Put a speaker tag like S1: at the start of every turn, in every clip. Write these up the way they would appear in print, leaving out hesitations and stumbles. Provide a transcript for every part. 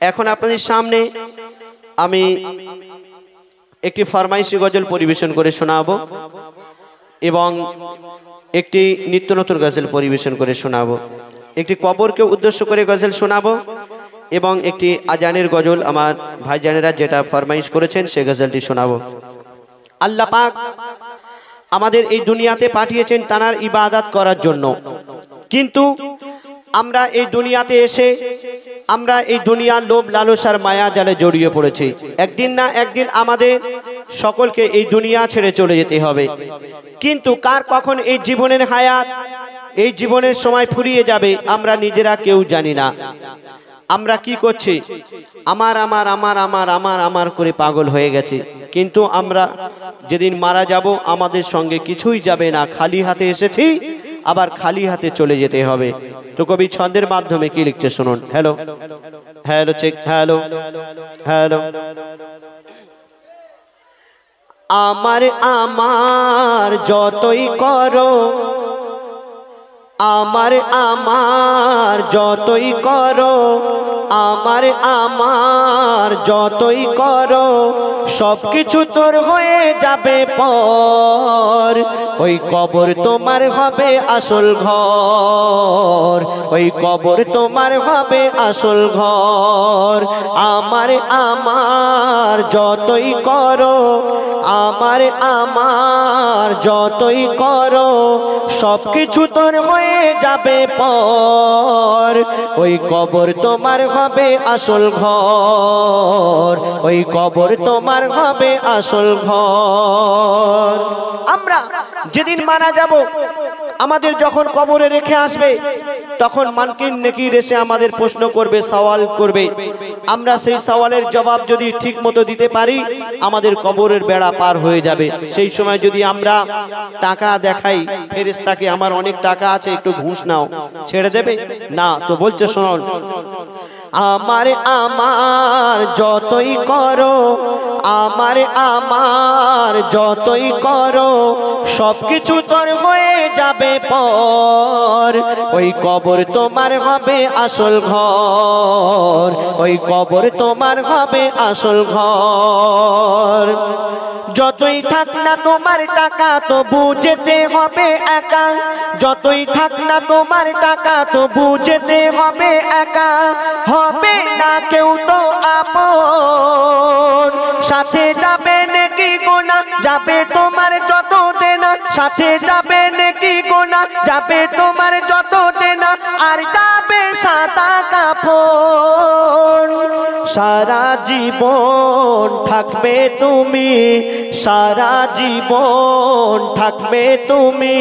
S1: এখন আপনাদের সামনে আমি একটি ফরমাইশি গজল পরিবেশন করে শোনাবো এবং একটি নিত্য নতুন গজল পরিবেশন করে শোনাবো। একটি কবরকে উদ্দেশ্য করে গজল শোনাবো এবং একটি আজানের গজল আমার ভাইজানেরা যেটা ফরমাইশ করেছেন সেই গজলটি শোনাবো। আল্লাহ পাক আমাদের এই দুনিয়াতে পাঠিয়েছেন তার ইবাদত করার জন্য, কিন্তু আমরা এই দুনিয়াতে এসে আমরা এই দুনিয়ার লোভ লালসার মায়া জালে জড়িয়ে পড়েছি। একদিন না একদিন আমাদের সকলকে এই দুনিয়া ছেড়ে চলে যেতে হবে, কিন্তু কার কখন এই জীবনের হায়াত, এই জীবনের সময় ফুরিয়ে যাবে আমরা নিজেরা কেউ জানি না। আমরা কি করছি? আমার আমার আমার আমার আমার আমার করে পাগল হয়ে গেছে, কিন্তু আমরা যেদিন মারা যাব আমাদের সঙ্গে কিছুই যাবে না। খালি হাতে এসেছি, আবার খালি হাতে চলে যেতে হবে। তো কবি ছন্দের মাধ্যমে কি লিখছে শুনুন। Hello hello check, hello hello. আমার আমার যতই করো, আমার আমার যতই করো, আমার আমার যতই করো, সবকিছু তোর হয়ে যাবে পর। ওই কবর তোমার হবে আসল ঘর, ওই কবর তোমার হবে আসল ঘর। আমার আমার যতই করো, আমার আমার যতই করো, সবকিছু তোর হয়ে যাবে পর। ওই কবর তোমার হবে আসল ঘর, ওই কবর তোমার হবে আসল ঘর। আমরা যেদিন মারা যাব, আমাদের যখন কবরে রেখে আসবে, তখন মানকির নেকির এসে আমাদের প্রশ্ন করবে, সওয়াল করবে। আমরা সেই সওয়ালের জবাব যদি ঠিক মতো দিতে পারি, আমাদের কবরের বেড়া পার হয়ে যাবে। সেই সময় যদি আমরা টাকা দেখাই ফেরেশতাকে, আমার অনেক টাকা আছে, একটু ঘুষ নাও, ছেড়ে দেবে না। তো বলছে শুনুন, আমার আমার যতই করো, আমার আমার যতই করো, সবকিছু তোর হয়ে যাবে পর। ওই কবর তোমার হবে আসল ঘর, ওই কবর তোমার হবে আসল ঘর। যতই থাক না তোমার টাকা তবু যেতে হবে একা, যতই থাক না তোমার টাকা তবু যেতে হবে একা। হবে না কেউ তো আপন, সাথে যাবে নেকি গোনা, যাবে তোমার যত দেনা, সাথে যাবে নেকি গোনা, যাবে তোমার যত দেনা, আর যাবে সাদা কাফন। সারা জীবন থাকবে তুমি, সারা জীবন থাকবে তুমি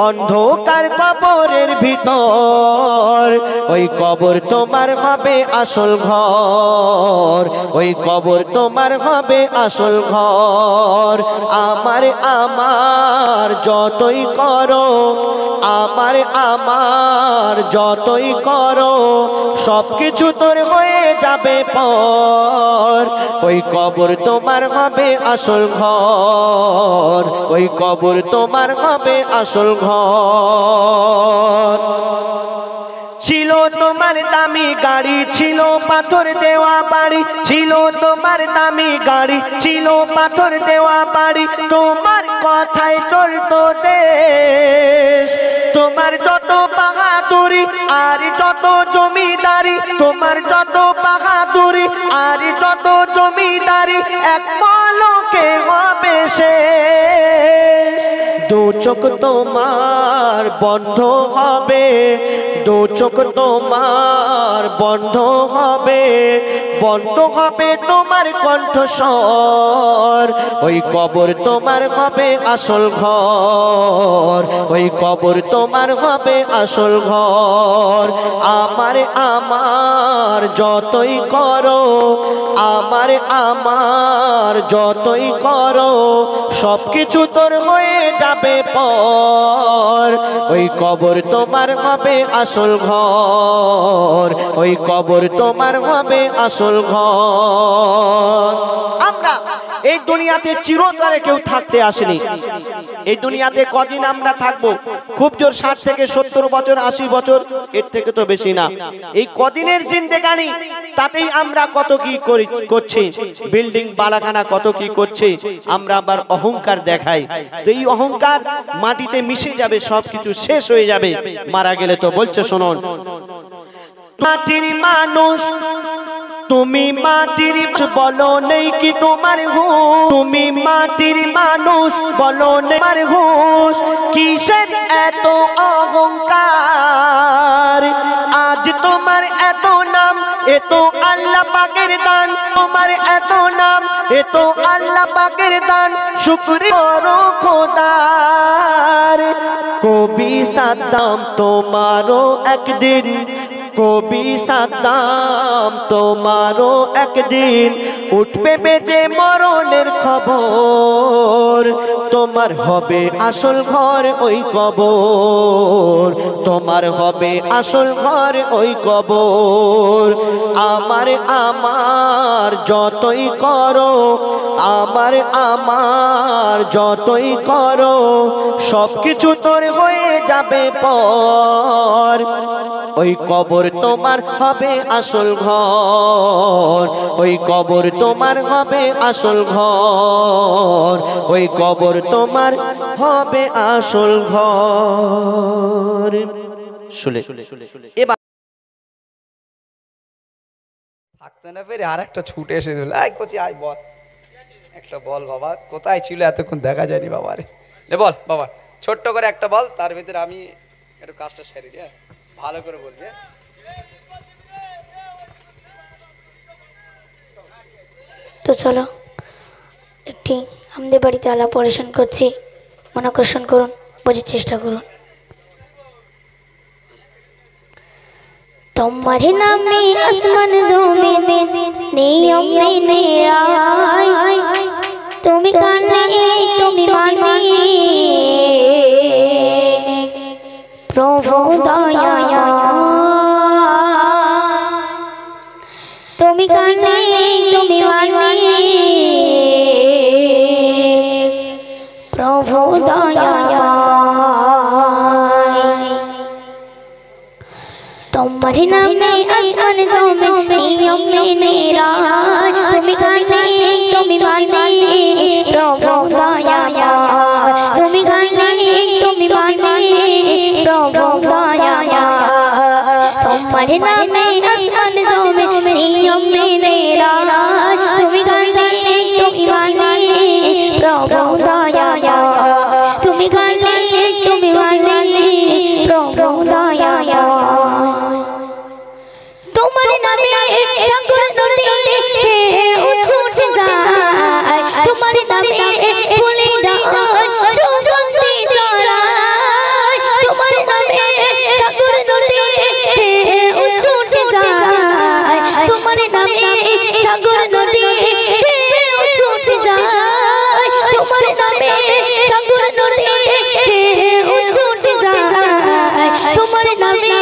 S1: অন্ধকার কবরের ভিতর। ওই কবর তোমার হবে আসল ঘর, ওই কবর তোমার হবে আসল ঘর। আমার আমার যতই করো, আমার আমার যতই করো, সবকিছু তোর হয়ে যাবে পর। ওই কবর তোমার হবে আসল ঘর, ওই কবর তোমার হবে আসল ঘর। ছিল তোমার দামি গাড়ি, ছিল পাথর দেওয়া বাড়ি, ছিল তোমার দামি গাড়ি, ছিল পাথর দেওয়া বাড়ি, তোমার কথায় চলতো দেশ। তোমার যত বাহাদুরি আর যত জমিদারি, তোমার যত বাহাদুরি আর যত জমিদারি, এক পলকে হবে শেষ। দু চোখ তোমার বন্ধ হবে, দু চোখ তোমার বন্ধ হবে, বন্ধ হবে তোমার কণ্ঠস্বর। ওই কবর তোমার হবে আসল ঘর, ওই কবর তোমার হবে আসল ঘর। আমার আমার যতই করো, আমার আমার যতই করো, সবকিছু তোর হয়ে যাবে পর। ওই কবর তোমার হবে আসল ঘর, ওই কবর তোমার হবে আসল ঘর। আমরা এই দুনিয়াতে চিরতরে কেউ থাকতে আসেনি। এই দুনিয়াতে কদিন আমরা থাকবো? খুব জোর 60 থেকে 70 বছর, 80 বছর, এর থেকে তো বেশি না। এই কদিনের জিন্দেগানি তাতেই আমরা কত কি করছি, বিল্ডিং বালাখানা কত কি করছে, আমরা আবার অহংকার দেখাই। তো এই অহংকার মাটিতে মিশে যাবে, সবকিছু শেষ হয়ে যাবে মারা গেলে। তো বলছে শুনুন, মাটির মানুষ তুমি মাটির, বলো নেই কি তোমার হুঁশ, তুমি মাটির মানুষ বলো নেই তোমার হুঁশ, কিসের এত অহংকার, আজ তোমার এত নাম এ তো আল্লাহ পাকের দান, তোমার এত নাম এ তো আল্লাহ পাকের দান, শুকরিয়া করো খোদার। কবি সাদ্দাম তোমারও একদিন, কবি সাদ্দাম তোমারও একদিন উঠবে বেজে মরণের খবর, তোমার হবে আসল ঘর ওই কবর, তোমার হবে আসল ঘর ওই কবর। আমার যতই করো, আমার যতই করো, সবকিছু তোর হয়ে যাবে পর, ওই কবর তোমার হবে আসল ঘর, ওই কবর তোমার হবে আসল ঘর, ওই কবর তোমার হবে আসল ঘর। শুলে এবার
S2: থাকতে না পেরে আর একটা ছুটে এসে দিল, আয় কোচি আয় বল, একটা বল বাবা, কোথায় ছিল এতক্ষণ দেখা যায়নি বাবা রে, বল বাবা ছোট্ট করে একটা বল, তার ভিতরে আমি একটু কাজটা সেরে দিই, ভালো করে বলবি।
S3: তো চলো একটি আমাদের বাড়িতে আলাপ পড়াশোন করছি, মনোকর্ষণ করুন, বোঝার চেষ্টা করুন। তোমার নামে আসমান জমিন নিয়ম মেনে আয়, তুমি কানে তুমি মানে প্রভু দয়া, তুমি কানে তুমি মানে প্রভু দয়া। তোমার নামে আসমান জমিন নিয়ম মেনে আয়, তুমি কানে তুমি মানে প্রভু দয়া, তুমি কানে তুমি মানে প্রভু দয়া। তোমার নামে আসমান জমিন নিয়ম মেনে আয়, তুমি কানে তুমি মানে প্রভু দয়া, তুমি কানে তুমি মানে প্রভু দয়া। তোমার নামে সাগর নদী উঠে যায়, তোমার নামে ফুলেরা সুগন্ধি ছড়ায়, তোমার নামে সাগর নদী উঠে যায়, তোমার নামে সাগর নদী উঠে যায়, তোমার নামে সাগর নদী উঠে যায়, তোমার নামে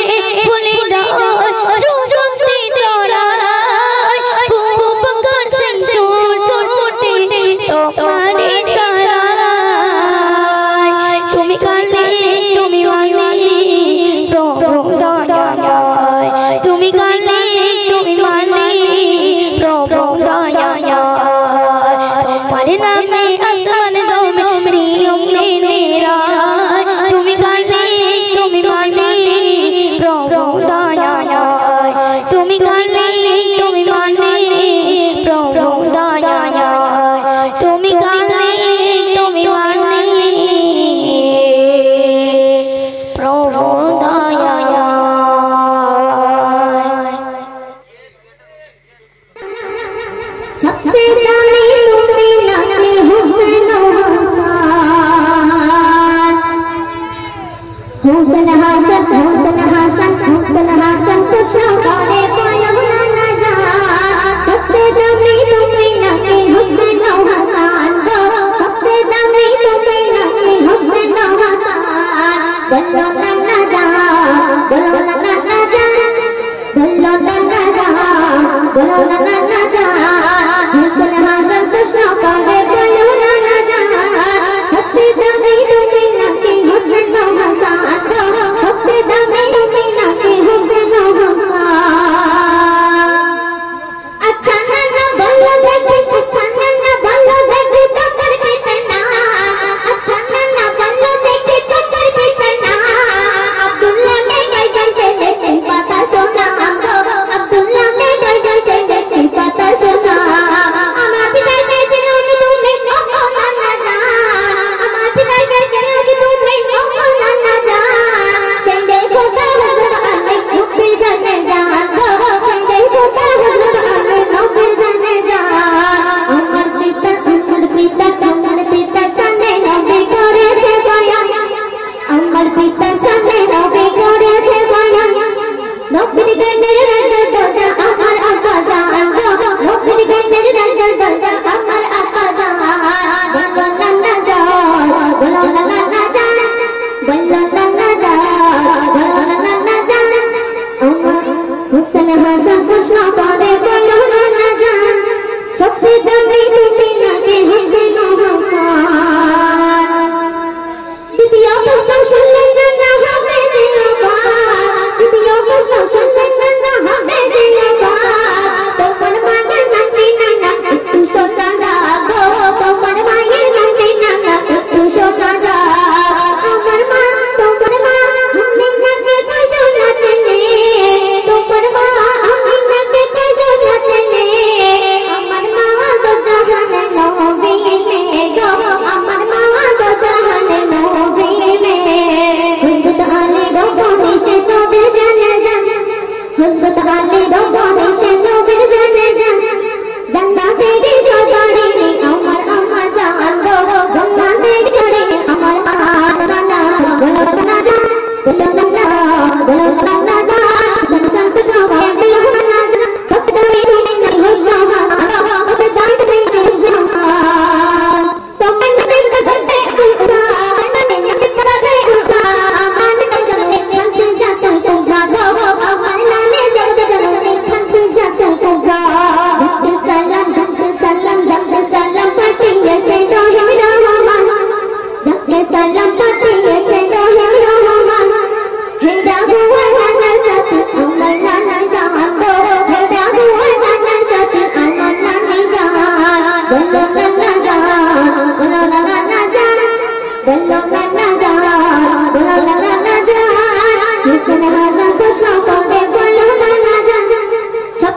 S3: ফুলেরা সুগন্ধি ছড়ায়, পূব আকাশে সূর্য ওঠে তোমার ইশারায়, তুমি কানে তুমি মানে প্রভু দয়াময়, তুমি কানে তুমি মানে প্রভু দয়াময়। তোমার নামে আসমান জমিন নিয়ম মেনে আয়, তুমি কানে তুমি মানে প্রভু দয়াময়, তুমি কানে তুমি মানে প্রভু দয়াময়, তুমি কানে তুমি মানে প্রভু দয়াময়।
S4: সবচেয়ে দামি তুমি লাগে হুসেন হুসেন হাসান, হুসেন হাসান, হুসেন হাসান কৃষ্ণ করে পয়না নাজাত, সবচেয়ে দামি তুমি লাগে হুসেন হাসান, সবচেয়ে দামি তুমি লাগে হুসেন হাসান, বলো না নাজাত, বলো না নাজাত, বলো না নাজাত, বলো না নাজাত, হুসেন হাসান কৃষ্ণ করে পয়না নাজাত, সবচেয়ে দামি তুমি লাগে হুসেন হাসান, সবচেয়ে দামি তুমি লাগে হুসেন হাসান।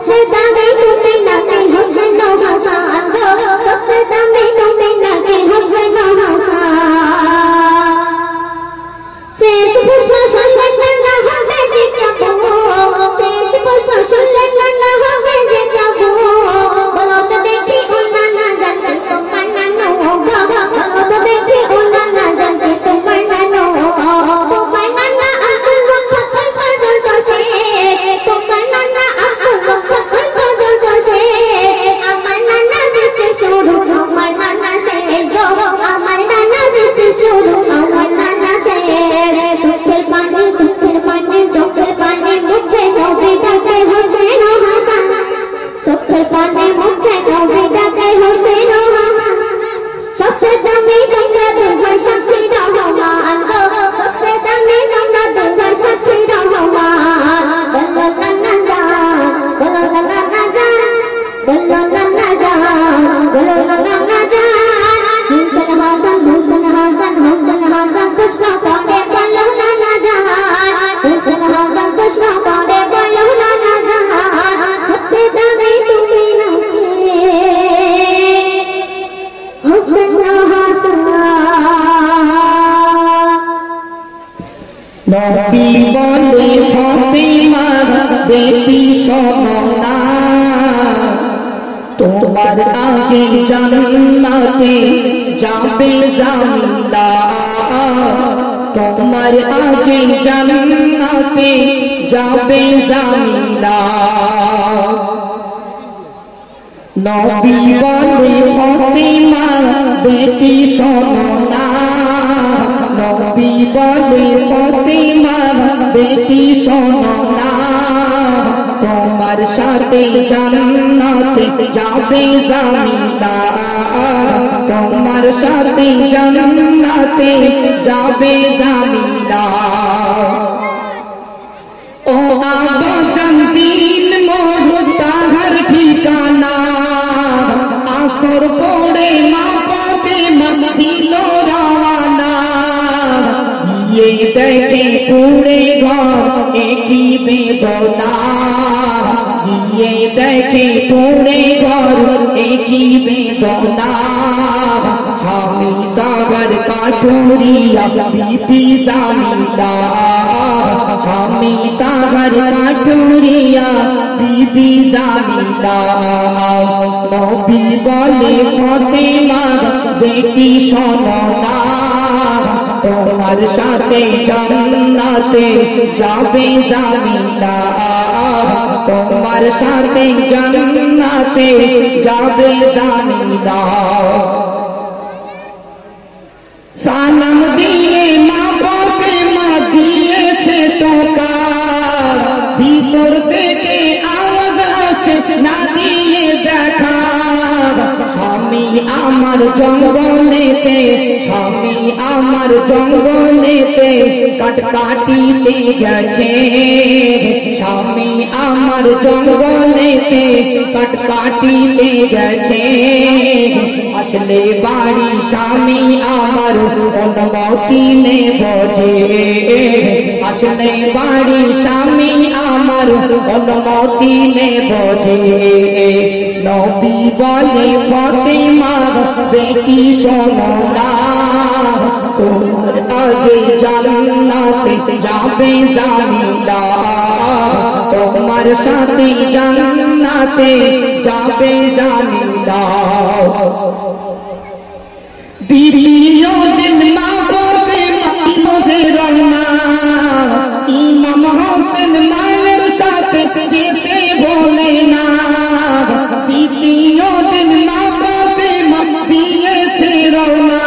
S4: सबसे दामी तुम्हें नाके हुस्न और हसन दो सबसे दामी तुम्हें नाके हुस्न और हसन शेष पुष्प सुलग्न न हमें देखबो शेष पुष्प सुलग्न न हमें देखबो बोलो तो देखी उन्ना ना जानते तुम मरना नो बाबा बोलो तो देखी उन्ना ना जानते तुम मरना नो तुम मरना ना अकुल वक्त कोई कर दो तो से तुम मरना ना अकुल वक्त कोई कर दो तो से अमर नाना जिससे शुरू अमर नाना से दो अमर नाना जिससे शुरू अमर नाना से चुपके पानी मुझे जो बेटा के हुसैन और हसन चुपके पानी मुझे जो बेटा के हुसैन और हसन सबसे दामी गंगा दुर्गा शक्ति रहमान दो सबसे दामी गंगा दुर्गा शक्ति रहमान बोलो नन्ना जान बोलो नन्ना जान बोलो नन्ना जान बोलो नन्ना जान हुसैन हसन हुसैन हसन हुसैन हसन कृष्ण कोने बोलो नन्ना जान हुसैन हसन कृष्ण कोने बोलो नन्ना जान सबसे दामी तुम्हें नाके हुसैन हसन
S5: नबी बोले फातिमा बेटी सोना তোমার আগে জান্নাতে যাবে জামিলা তোমার আগে জান্নাতে যাবে জামিলা নবী বলে ফাতিমা বেটি সোনা নবী বলে ফাতিমা বেটি সোনা তোমার সাথে জান্নাতে যাবে জামিলা তোমার সাথে জান্নাতে যাবে জামিলা ও আবা জানদিন মোর তাহার ঠিকানা আসর পড়ে মা ফাতেমা দিল রওয়ানা ये देखे पूरे घर एक ही बेदना ये देखे पूरे घर एक ही बेदना स्वामी कागर काठुरिया बीबी जामिला स्वामी कागर काठुरिया बीबी जामिला नबी बोले फातिमा बेटी सोना তোমার সাথে জান্নাতে যাবে জামিলা তোমার সাথে জান্নাতে যাবে জামিলা সালাম দিয়ে মা ফাতেমা দিয়েছে টোকা ভিতর থেকে আওয়াজ আসে না দিয়ে দেখা স্বামী আমার জঙ্গলেতে স্বামী আমার জঙ্গলেতে কাটকাটিতে গেছে স্বামী আমার জঙ্গলেতে কাটকাটিতে গেছে আসলে বাড়ি স্বামী আমার অনুমতি নেব যে আসলে বাড়ি স্বামী আমার অনুমতি নেব যে নবী বলে ফাতিমা বেটি সোনা তোমার আগে জান্নাতে যাবে জামিলা তোমার সাথে জান্নাতে যাবে জামিলা দ্বিতীয় দিন মা ফাতেমা ইমোজে রওনা ইমাম হোসেন মায়ের সাথে যেতে বলে না দ্বিতীয় দিন মা ফাতেমা দিয়েছে রওনা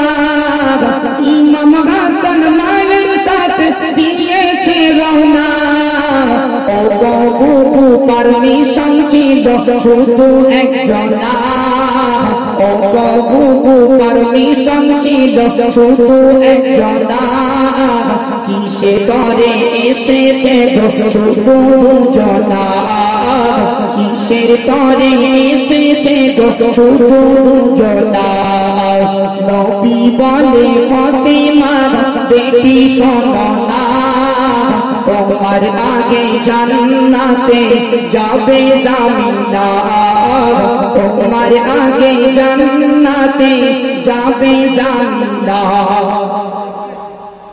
S5: ইমাম হাসান মায়ের সাথে দিয়েছে রওনা ও বাবু পারমিশন ছিল শুধু একজনা ও বাবু পারমিশন ছিল শুধু একজনা কিসে করে এসেছে শুধু দুজনা কিসের তরে এসেছে শুধু দুজনা নবী বলে ফাতিমা বেটি সোনা তোমার আগে জান্নাতে যাবে জামিনদার, তোমার আগে জান্নাতে যাবে জামিনদার।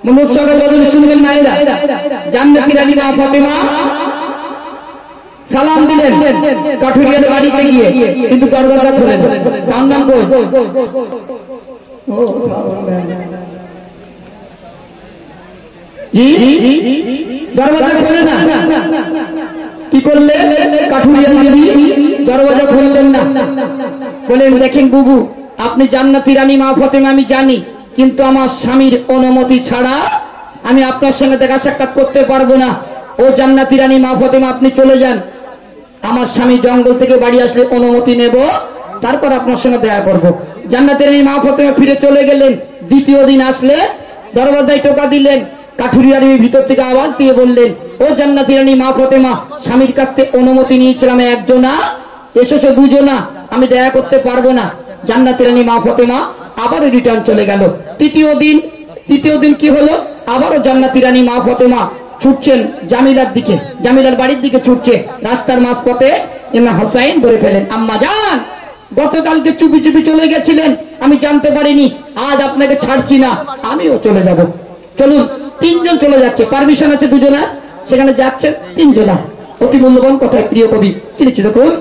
S5: মনুষ্যের বদল শুনবেন মায়েরা, জান্নাতি রানী মা ফাতেমা সালাম দিলেন কাঠুরিয়ার বাড়িতে গিয়ে, কিন্তু দরজা খোলেন। সামনাম কই? ও জি, দরজা খোলে না। কি করলে? কাঠুরিয়ার বিবি দরজা খুললেন না। বলেন, দেখেন বুবু, আপনি জান্নাতি রানী মা ফাতেমা আমি জানি, কিন্তু আমার স্বামীর অনুমতি ছাড়া আমি আপনার সঙ্গে দেখা সাক্ষাৎ করতে পারবো না। ও জান্নাতি রানী মা ফাতেমা, আপনি চলে যান। আমার স্বামী জঙ্গল থেকে বাড়ি আসলে অনুমতি নেব, তারপর আপনার সঙ্গে দেখা করব। জান্নাতি রানী মা ফাতেমা ফিরে চলে গেলেন। দ্বিতীয় দিন আসলে দরজায় টোকা দিলেন। কাঠুরিয়ার ভিতর থেকে আওয়াজ দিয়ে বললেন, ও জান্নাতি রানী মা ফাতেমা, স্বামীর কাছ থেকে অনুমতি নিয়েছিলাম একজনা, এসেছে দুজনা, আমি দেখা করতে পারবো না। জান্নাতি রানী মা ফাতেমা আবারও রিটার্ন চলে গেল। তৃতীয় দিন কি হলো? আবারও জান্নাতি রানী মা ফাতেমা ছুটছেন জামিলার দিকে, জামিলার বাড়ির দিকে ছুটছে। রাস্তার মাঝপথে ইমাম হোসেন ধরে ফেলেন। আম্মা জান, গতকালকে চুপি চুপি চলে গেছিলেন, আমি জানতে পারিনি, আজ আপনাকে ছাড়ছি না, আমিও চলে যাব। চলুন। তিনজন চলে যাচ্ছে, পারমিশন আছে দুজনা, সেখানে যাচ্ছেন তিনজনা। অতি মূল্যবান কথায় প্রিয় কবি কি লিখছে দেখুন।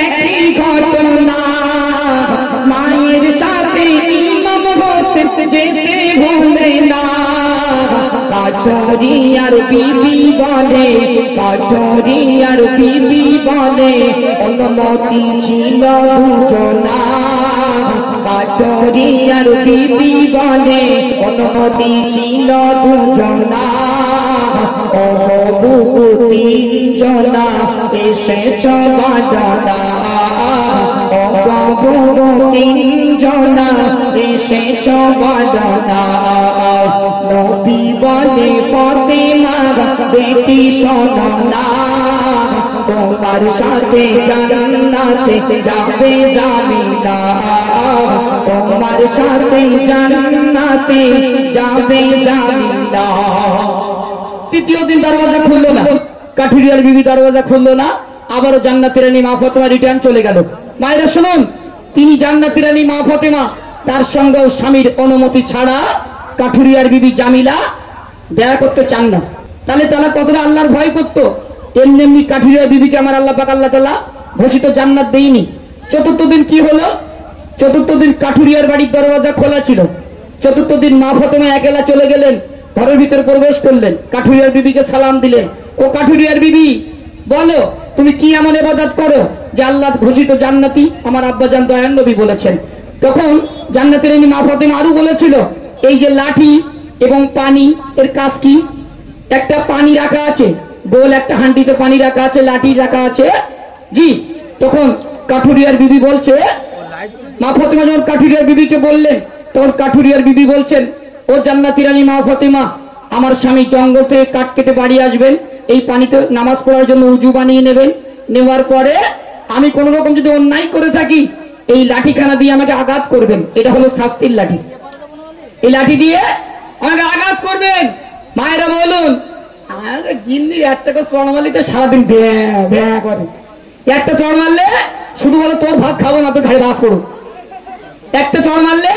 S5: একই ঘটনা মায়ের সাথে ইমাম হোসেন যেতে ভুলে না। কাঠুরিয়ার বিবি বলে, কাঠুরিয়ার বিবি বলে, অনুমতি ছিল দুজনা। কাঠুরিয়ার বিবি বলে, অনুমতি ছিল দুজনা। ও বুবু তিনজনা এসেছ বাজনা, ও বুবু তিনজনা এসেছ বাজনা। নবী বলে ফাতেমা বেটি শোনো না, তোমার সাথে জান্নাতে যাবে জামিনদার, তোমার সাথে জান্নাতে যাবে জামিনদার। তৃতীয় দিন দরজা খুললো না, কাঠুরিয়ার বিবি দরজা খুললো না। আবারও জান্নাতি রানী মা ফাতেমা রিটার্ন চলে গেল। মায়েরা শুনুন, তিনি জান্নাতি রানী মা ফাতেমা, তার সঙ্গে স্বামীর অনুমতি ছাড়া কাঠুরিয়ার বিবি জামিলা দেখা করতে চান না। তাহলে তারা কতটা আল্লাহর ভয় করতো। এমনি কাঠুরিয়ার বিবিকে আমার আল্লাহ পাক আল্লাহ তাআলা ঘোষিত জান্নাত দেয়নি। চতুর্থ দিন কি হলো? চতুর্থ দিন কাঠুরিয়ার বাড়ির দরজা খোলা ছিল। চতুর্থ দিন মা ফাতেমা একলা চলে গেলেন, ঘরের ভিতরে প্রবেশ করলেন, কাঠুরিয়ার বিবিকে সালাম দিলেন। ও কাঠুরিয়ার বিবি, বলো তুমি কি এমন ইবাদত করো যে আল্লাহ ঘোষিত জান্নাতি আমার আব্বাজান দয়ান নবী বলেছেন। তখন জান্নাতি রানী মা ফাতেমা আরো বলেছিল, এই যে লাঠি এবং পানি, এর কাজ কি? একটা পানি রাখা আছে, গোল একটা হান্ডিতে পানি রাখা আছে, লাঠি রাখা আছে। জি। তখন কাঠুরিয়ার বিবি বলছে, মা ফাতেমা যখন কাঠুরিয়ার বিবিকে বললেন, তখন কাঠুরিয়ার বিবি বলছেন, ও জান্নাতি রানী মা ফাতেমা, আমার স্বামী জঙ্গল থেকে কাঠ কেটে বাড়ি আসবেন, এই পানিতে নামাজ পড়ার জন্য উজু বানিয়ে নেবেন, নেওয়ার পরে আমি কোন রকম যদি অন্যায় করে থাকি, এই লাঠিখানা দিয়ে আমাকে আঘাত করবেন। এটা হলো শাস্তির লাঠি। এই লাঠি দিয়ে আমাকে আঘাত করবেন। মায়েরা বলুন, আরে গিন্নি একটা চড় মারলিতে সারাদিন ভ্যাঁ করে। একটা চড় মারলে শুধু বলো তোর ভাত খাবো না, তোর ঘরে ভাত করো। একটা চড় মারলে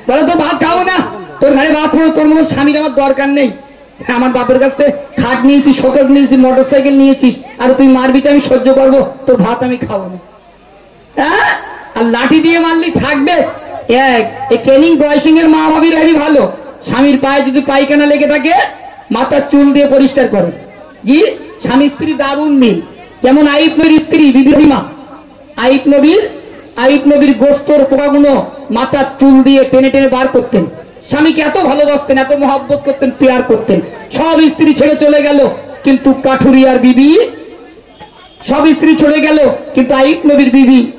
S5: বলো তোর ভাত খাবো না, তোর ঘরে ভাত করো। তোর মতো স্বামীর আমার দরকার নেই। আমার বাপের কাছ থেকে খাট নিয়েছিস, শোকেস নিয়েছিস, মোটর সাইকেল নিয়েছিস, আর তুই মারবিতে আমি সহ্য করবো, তোর ভাত আমি খাবো না। হ্যাঁ, আর লাঠি দিয়ে মারলি থাকবে। এই কেনিং গয়সিং এর মা ভাবির আমি ভালো, স্বামীর পায়ে যদি পায়খানা লেগে থাকে মাথার চুল দিয়ে পরিষ্কার করে। জি, স্বামী স্ত্রী দারুণ মিল। যেমন আইব নবীর স্ত্রী বিবি রহিমা, আইব নবীর গোস্তর পোকাগুলো মাথার চুল দিয়ে টেনে টেনে বার করতেন। স্বামীকে এত ভালোবাসতেন, এত মহব্বত করতেন, পেয়ার করতেন। সব স্ত্রী ছেড়ে চলে গেল, কিন্তু কাঠুরিয়ার বিবি সব স্ত্রী চলে গেল, কিন্তু আইব নবীর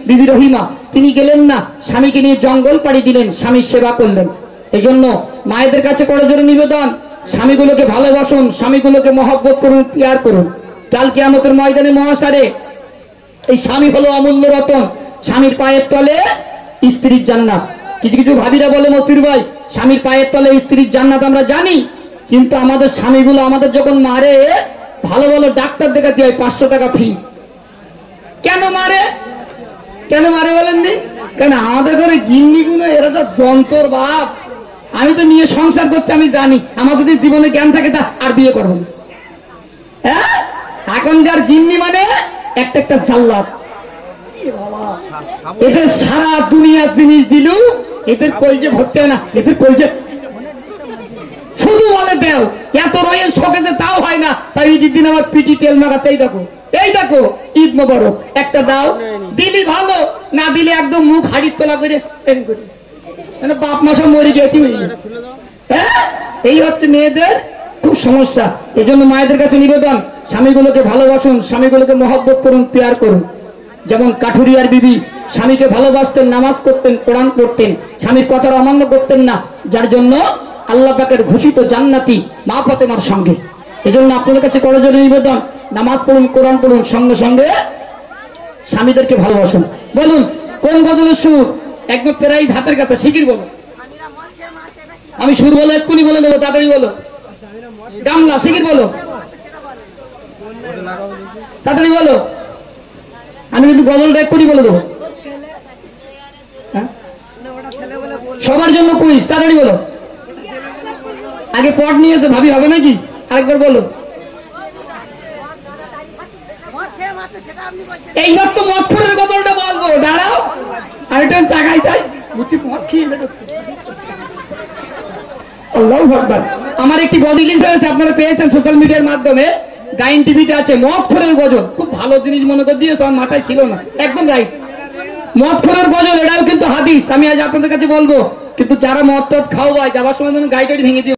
S5: বিবি রহিমা তিনি গেলেন না, স্বামীকে নিয়ে জঙ্গল পাড়ি দিলেন, স্বামীর সেবা করলেন। এই জন্য মায়েদের কাছে করজোড়ে নিবেদন, স্বামীগুলোকে ভালোবাসুন, স্বামীগুলোকে মহব্বত করুন, পেয়ার করুন। কাল কিয়ামতের ময়দানে মহাসারে এই স্বামী হলো অমূল্য রতন। স্বামীর পায়ের তলে স্ত্রীর জান্নাত। কিছু কিছু ভাবিরা বলে মতির ভাই স্বামীর পায়ের তলে স্ত্রীর জান্নাত আমরা জানি, কিন্তু আমাদের স্বামীগুলো আমাদের যখন মারে ভালো ভালো ডাক্তার দেখাতে হয় 500 টাকা ফি। কেন মারে? কেন মারে বলেন নি? কেন আমাদের ঘরে গিন্নিগুলো এরা তো যন্ত্র বাপ। আমি তো নিয়ে সংসার করছি, আমি জানি। আমার যদি জীবনে জ্ঞান থাকে তা আর বিয়ে করবো না। হ্যাঁ, এখনকার গিন্নি মানে একটা একটা জাল্লাদ। এদের সারা দুনিয়ার জিনিস দিলেও এদের কলজে ভরতে হয় না, এদের কলজে শুধু বলে দেও। এত রয়েল শখেছে তাও হয় না, তাই ঈদের দিন আমার পিটি তেল মাখাচ্ছে। এই দেখো ঈদ মোবারক একটা দাও, দিলি ভালো, না দিলে একদম মুখ হাড়ির তোলা করে এরকম করে, মানে বাপ মাসা মরে গিয়ে কি হয়ে। হ্যাঁ, এই হচ্ছে মেয়েদের খুব সমস্যা। এই জন্য মায়েদের কাছে নিবেদন, স্বামীগুলোকে ভালোবাসুন, স্বামীগুলোকে মহব্বত করুন, পেয়ার করুন। যেমন কাঠুরিয়ার বিবি স্বামীকে ভালোবাসতেন, নামাজ করতেন, কোরআন পড়তেন, স্বামীর কথার অমান্য করতেন না, যার জন্য আল্লাহ পাকের ঘোষিত জান্নাতি মা ফাতেমার সঙ্গে। এজন্য আপনাদের কাছে করজোড়ে নিবেদন, নামাজ পড়ুন, কোরআন পড়ুন, সঙ্গে সঙ্গে স্বামীদেরকে ভালোবাসুন। বলুন কোন গজলের সুর? একদম প্রায় হাতের কাছে শিগগির বলো। আমি সুর বলে এক্ষুনি বলে দেবো, তাড়াতাড়ি বলো। গামলা শিগগির বলো, তাড়াতাড়ি বলো। আমি কিন্তু গজলটা এক্ষুনি বলে দেবো। সবার জন্য কুইজ, তাড়াতাড়ি বলো। আগে পট নিয়েছে ভাবি, হবে নাকি? আরেকবার বলো। এইবার তো মৎখরের গজলটা বলবো, দাঁড়াও আরেকটা জায়গায় যাই। আল্লাহু আকবার। আমার একটি গজল হয়েছে, আপনারা পেয়েছেন সোশ্যাল মিডিয়ার মাধ্যমে, গাইন টিভিতে আছে, মৎখরের গজল। খুব ভালো জিনিস মনে করে দিয়েছে, আমার মাথায় ছিল না, একদম রাইট। মৎখরের গজল, এটাও কিন্তু হাদিস। আমি আজ আপনাদের কাছে বলবো, কিন্তু যারা মদ টদ খাওয়ায় যাবার সময় গাড়ি টাড়ি ভেঙে দিয়ে